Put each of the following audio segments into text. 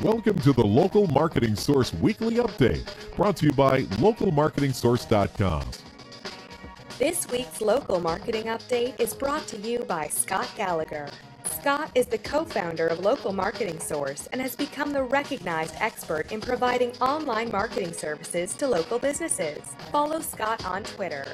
Welcome to the Local Marketing Source Weekly Update, brought to you by localmarketingsource.com. This week's Local Marketing Update is brought to you by Scott Gallagher. Scott is the co-founder of Local Marketing Source and has become the recognized expert in providing online marketing services to local businesses. Follow Scott on Twitter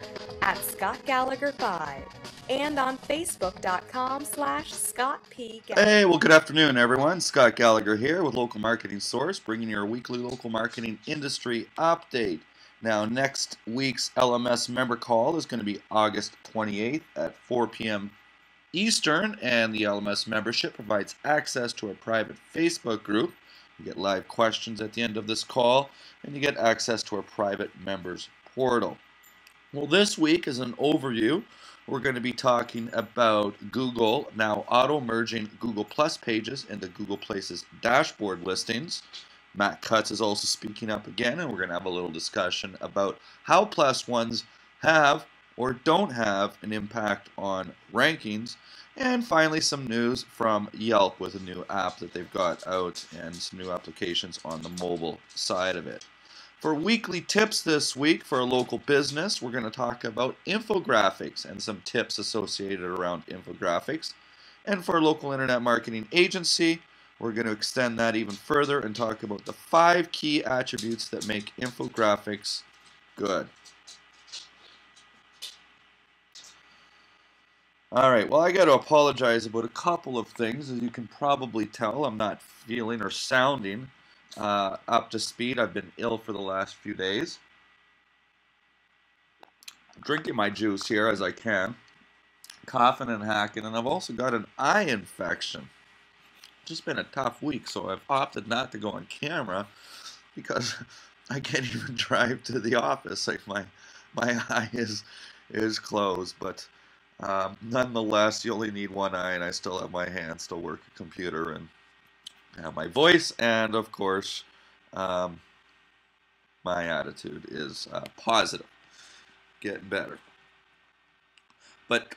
at ScottGallagher5 and on Facebook.com/ScottP. Hey, well, good afternoon, everyone. Scott Gallagher here with Local Marketing Source, bringing you your weekly local marketing industry update. Now, next week's LMS member call is going to be August 28th at 4 p.m. Eastern, and the LMS membership provides access to a private Facebook group. You get live questions at the end of this call, and you get access to our private members portal. Well, this week is an overview. We're going to be talking about Google now auto-merging Google Plus pages into Google Places dashboard listings. Matt Cutts is also speaking up again, and we're going to have a little discussion about how Plus ones have or don't have an impact on rankings. And finally, some news from Yelp with a new app that they've got out and some new applications on the mobile side of it. For weekly tips this week for a local business, we're going to talk about infographics and some tips associated around infographics. And for a local internet marketing agency, we're going to extend that even further and talk about the 5 key attributes that make infographics good. Alright, well, I got to apologize about a couple of things. As you can probably tell, I'm not feeling or sounding up to speed. I've been ill for the last few days. Drinking my juice here as I can, coughing and hacking, and I've also got an eye infection. Just been a tough week, so I've opted not to go on camera because I can't even drive to the office. Like my eye is closed, but nonetheless, you only need one eye, and I still have my hands to work a computer and have my voice, and of course, my attitude is positive, getting better. But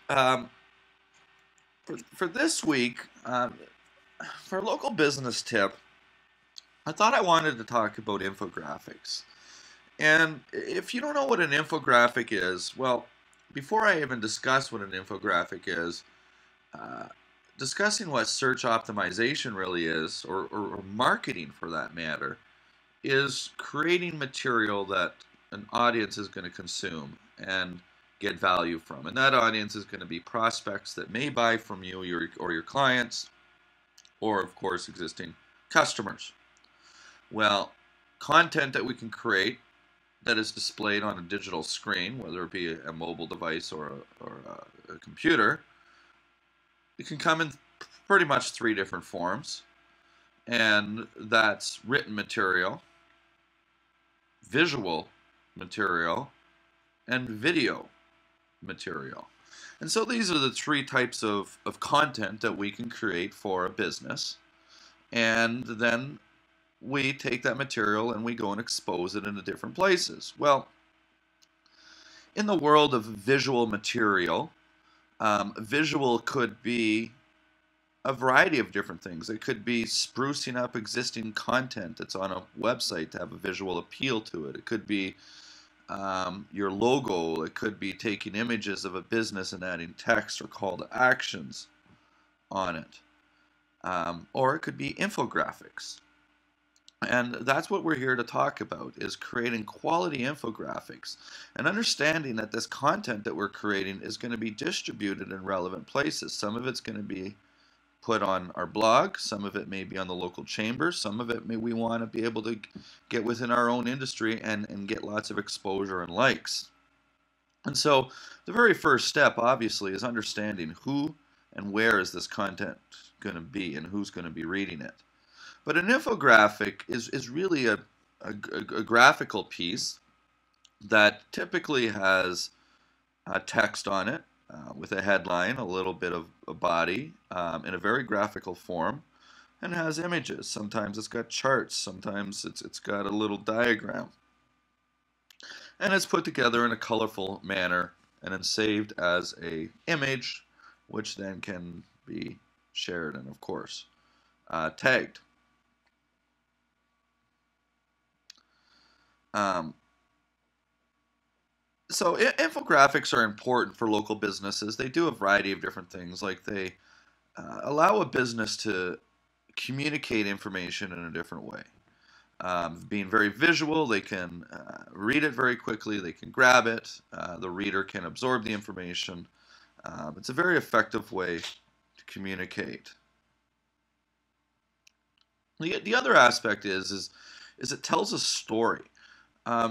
for this week, for a local business tip, I thought I wanted to talk about infographics. And if you don't know what an infographic is, well, before I even discuss what an infographic is, discussing what search optimization really is, or marketing for that matter, is creating material that an audience is going to consume and get value from. And that audience is going to be prospects that may buy from you or your clients, or of course existing customers. Well, content that we can create that is displayed on a digital screen, whether it be a mobile device or a computer, it can come in pretty much 3 different forms, and that's written material, visual material, and video material. And so these are the 3 types of content that we can create for a business, and then we take that material and we go and expose it into different places. Well, in the world of visual material, visual could be a variety of different things. It could be sprucing up existing content that's on a website to have a visual appeal to it. It could be your logo. It could be taking images of a business and adding text or call to actions on it. Or it could be infographics. And that's what we're here to talk about, is creating quality infographics and understanding that this content that we're creating is going to be distributed in relevant places. Some of it's going to be put on our blog, some of it may be on the local chamber, some of it we want to be able to get within our own industry and get lots of exposure and likes. And so the very first step, obviously, is understanding who and where is this content going to be and who's going to be reading it. But an infographic is really a graphical piece that typically has text on it with a headline, a little bit of a body in a very graphical form, and has images. Sometimes it's got charts, sometimes it's got a little diagram. And it's put together in a colorful manner and then saved as an image, which then can be shared and, of course, tagged. Um, so infographics are important for local businesses. They do a variety of different things, like they allow a business to communicate information in a different way. Being very visual, they can read it very quickly, they can grab it, the reader can absorb the information. It's a very effective way to communicate. The other aspect is it tells a story.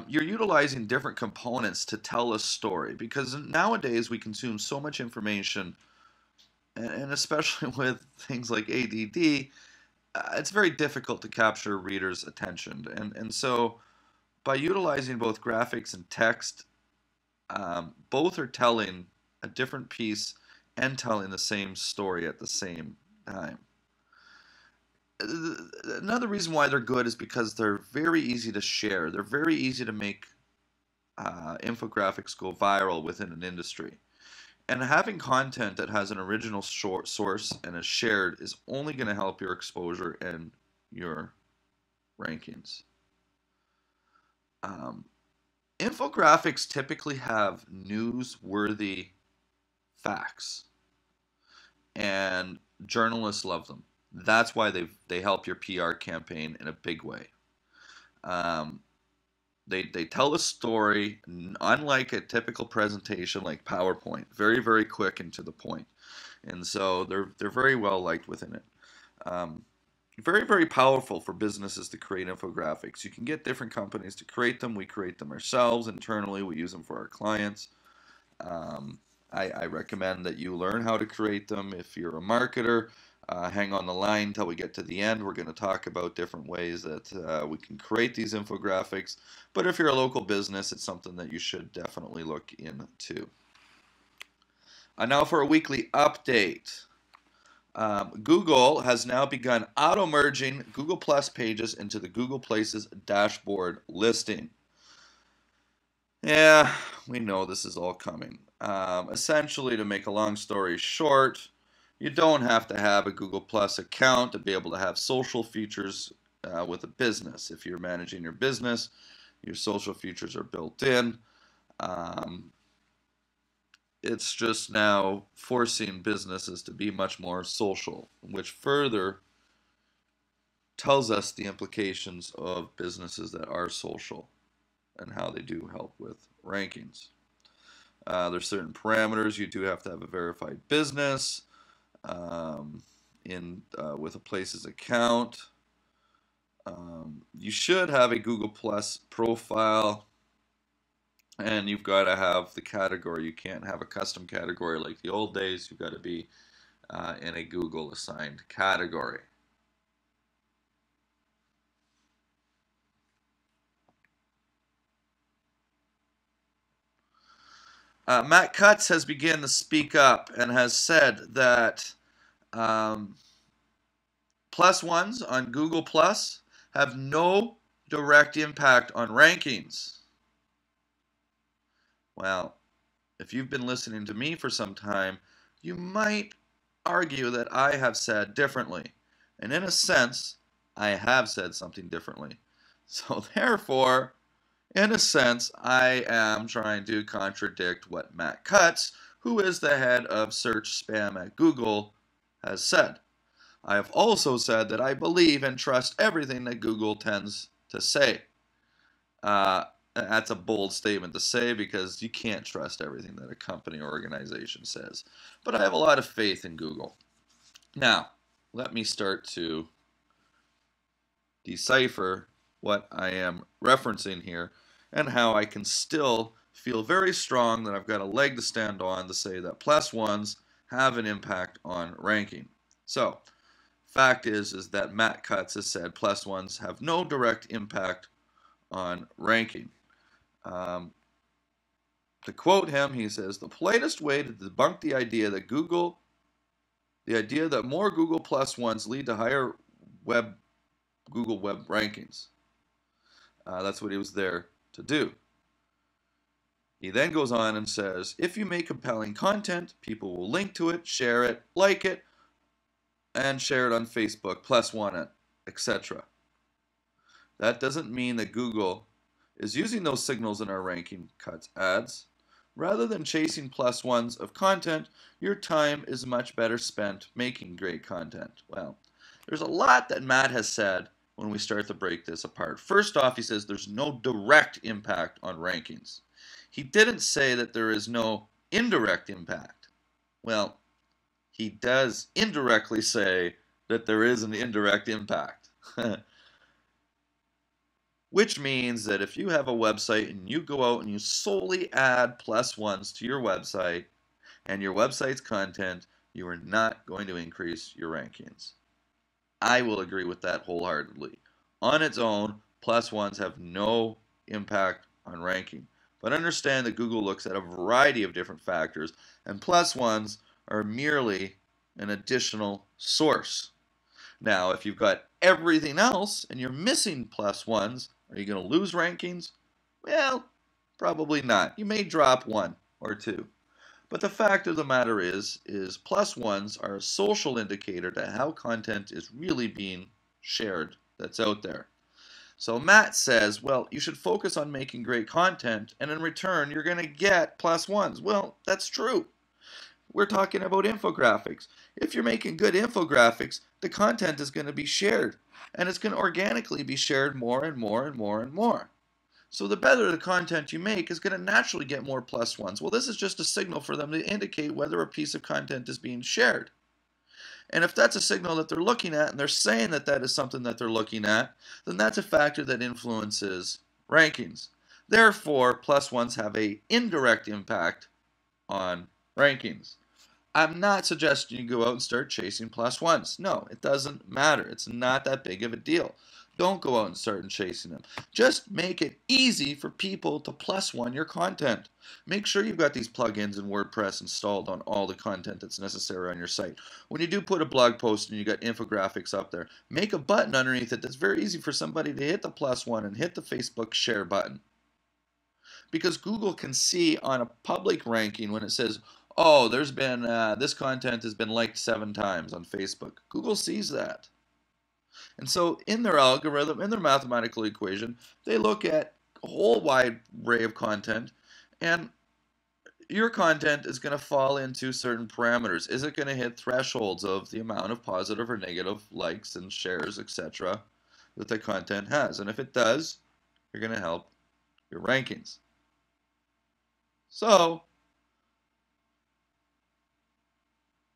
You're utilizing different components to tell a story, because nowadays we consume so much information, and especially with things like ADD, it's very difficult to capture readers' attention. And so by utilizing both graphics and text, both are telling a different piece and telling the same story at the same time. Another reason why they're good is because they're very easy to share. They're very easy to make infographics go viral within an industry. And having content that has an original source and is shared is only going to help your exposure and your rankings. Infographics typically have newsworthy facts, and journalists love them. That's why they help your PR campaign in a big way. They tell a story, unlike a typical presentation like PowerPoint, very, very quick and to the point. And so they're very well liked within it. Very, very powerful for businesses to create infographics. You can get different companies to create them. We create them ourselves internally. We use them for our clients. I recommend that you learn how to create them. If you're a marketer, hang on the line until we get to the end. We're going to talk about different ways that we can create these infographics. But if you're a local business, it's something that you should definitely look into. Now for a weekly update. Google has now begun auto-merging Google Plus pages into the Google Places dashboard listing. Yeah, we know this is all coming. Essentially, to make a long story short, you don't have to have a Google Plus account to be able to have social features with a business. If you're managing your business, your social features are built in. It's just now forcing businesses to be much more social, which further tells us the implications of businesses that are social and how they do help with rankings. There's certain parameters. You do have to have a verified business with a Places account. You should have a Google Plus profile. And you've got to have the category. You can't have a custom category like the old days. You've got to be in a Google assigned category. Matt Cutts has begun to speak up and has said that plus ones on Google Plus have no direct impact on rankings. Well, if you've been listening to me for some time, you might argue that I have said differently. And in a sense, I have said something differently. So therefore, in a sense, I am trying to contradict what Matt Cutts, who is the head of search spam at Google, has said. I have also said that I believe and trust everything that Google tends to say. That's a bold statement to say, because you can't trust everything that a company or organization says. But I have a lot of faith in Google. Now, let me start to decipher what I am referencing here and how I can still feel very strong that I've got a leg to stand on to say that plus ones have an impact on ranking. So, fact is that Matt Cutts has said plus ones have no direct impact on ranking. To quote him, he says, "The politest way to debunk the idea that more Google Plus ones lead to higher Google Web rankings." That's what he was there to do. He then goes on and says, "If you make compelling content, people will link to it, share it, like it, and share it on Facebook, plus one it, etc. That doesn't mean that Google is using those signals in our ranking cuts ads. Rather than chasing +1s of content, your time is much better spent making great content. Well, there's a lot that Matt has said when we start to break this apart. First off, he says there's no direct impact on rankings. He didn't say that there is no indirect impact. Well, he does indirectly say that there is an indirect impact. Which means that if you have a website and you go out and you solely add +1s to your website and your website's content, you are not going to increase your rankings. I will agree with that wholeheartedly. On its own, +1s have no impact on ranking. But understand that Google looks at a variety of different factors, and +1s are merely an additional source. Now, if you've got everything else and you're missing +1s, are you going to lose rankings? Well, probably not. You may drop 1 or 2. But the fact of the matter is +1s are a social indicator to how content is really being shared that's out there. So Matt says, well, you should focus on making great content, and in return, you're going to get +1s. Well, that's true. We're talking about infographics. If you're making good infographics, the content is going to be shared, and it's going to organically be shared more and more and more and more. So the better the content you make is going to naturally get more +1s. Well, this is just a signal for them to indicate whether a piece of content is being shared. And if that's a signal that they're looking at, and they're saying that that is something that they're looking at, then that's a factor that influences rankings. Therefore, +1s have an indirect impact on rankings. I'm not suggesting you go out and start chasing +1s. No, it doesn't matter. It's not that big of a deal. Don't go out and start chasing them. Just make it easy for people to +1 your content. Make sure you've got these plugins in WordPress installed on all the content that's necessary on your site. When you do put a blog post and you got infographics up there, make a button underneath it that's very easy for somebody to hit the +1 and hit the Facebook share button. Because Google can see on a public ranking when it says, oh, there's been this content has been liked 7 times on Facebook. Google sees that. And so in their algorithm, in their mathematical equation, they look at a whole wide array of content, and your content is going to fall into certain parameters. Is it going to hit thresholds of the amount of positive or negative likes and shares, etc., that the content has? And if it does, you're going to help your rankings. So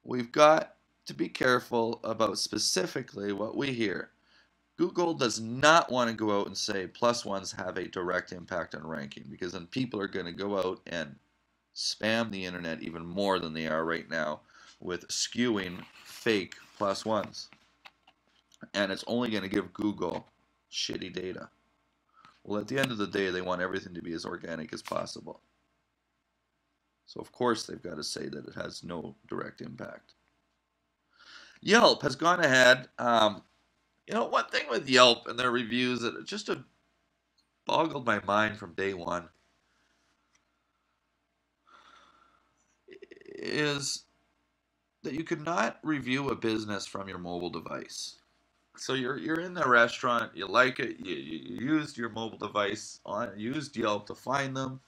we've got to be careful about specifically what we hear. Google does not want to go out and say +1s have a direct impact on ranking, because then people are going to go out and spam the internet even more than they are right now with skewing fake +1s. And it's only going to give Google shitty data. Well, at the end of the day, they want everything to be as organic as possible. So of course they've got to say that it has no direct impact. Yelp has gone ahead. One thing with Yelp and their reviews that just boggled my mind from day one is that you could not review a business from your mobile device. So you're in the restaurant, you like it, you used your mobile device, used Yelp to find them.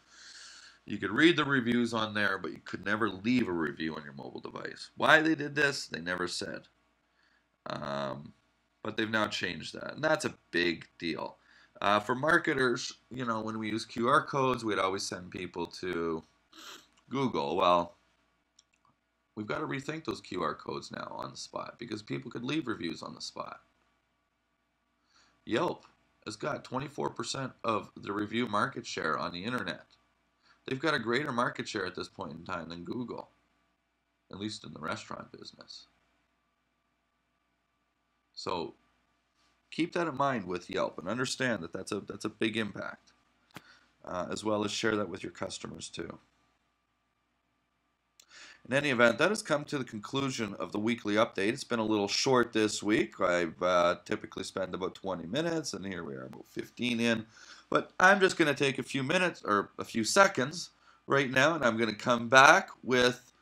You could read the reviews on there, but you could never leave a review on your mobile device. Why they did this, they never said. But they've now changed that, and that's a big deal. For marketers, when we use QR codes, we'd always send people to Google. Well, we've got to rethink those QR codes now on the spot, because people could leave reviews on the spot. Yelp has got 24% of the review market share on the internet. They've got a greater market share at this point in time than Google, at least in the restaurant business. So keep that in mind with Yelp, and understand that that's a big impact, as well as share that with your customers too. In any event, that has come to the conclusion of the weekly update. It's been a little short this week. I've typically spend about 20 minutes, and here we are about 15 in. But I'm just going to take a few minutes, or a few seconds right now, and I'm going to come back with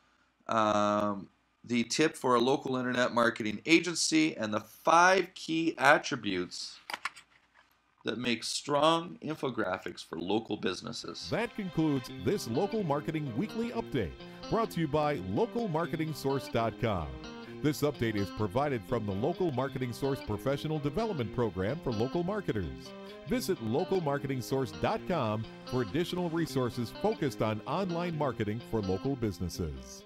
the tip for a local internet marketing agency and the 5 key attributes that make strong infographics for local businesses. That concludes this Local Marketing Weekly Update, brought to you by localmarketingsource.com. This update is provided from the Local Marketing Source Professional Development Program for local marketers. Visit localmarketingsource.com for additional resources focused on online marketing for local businesses.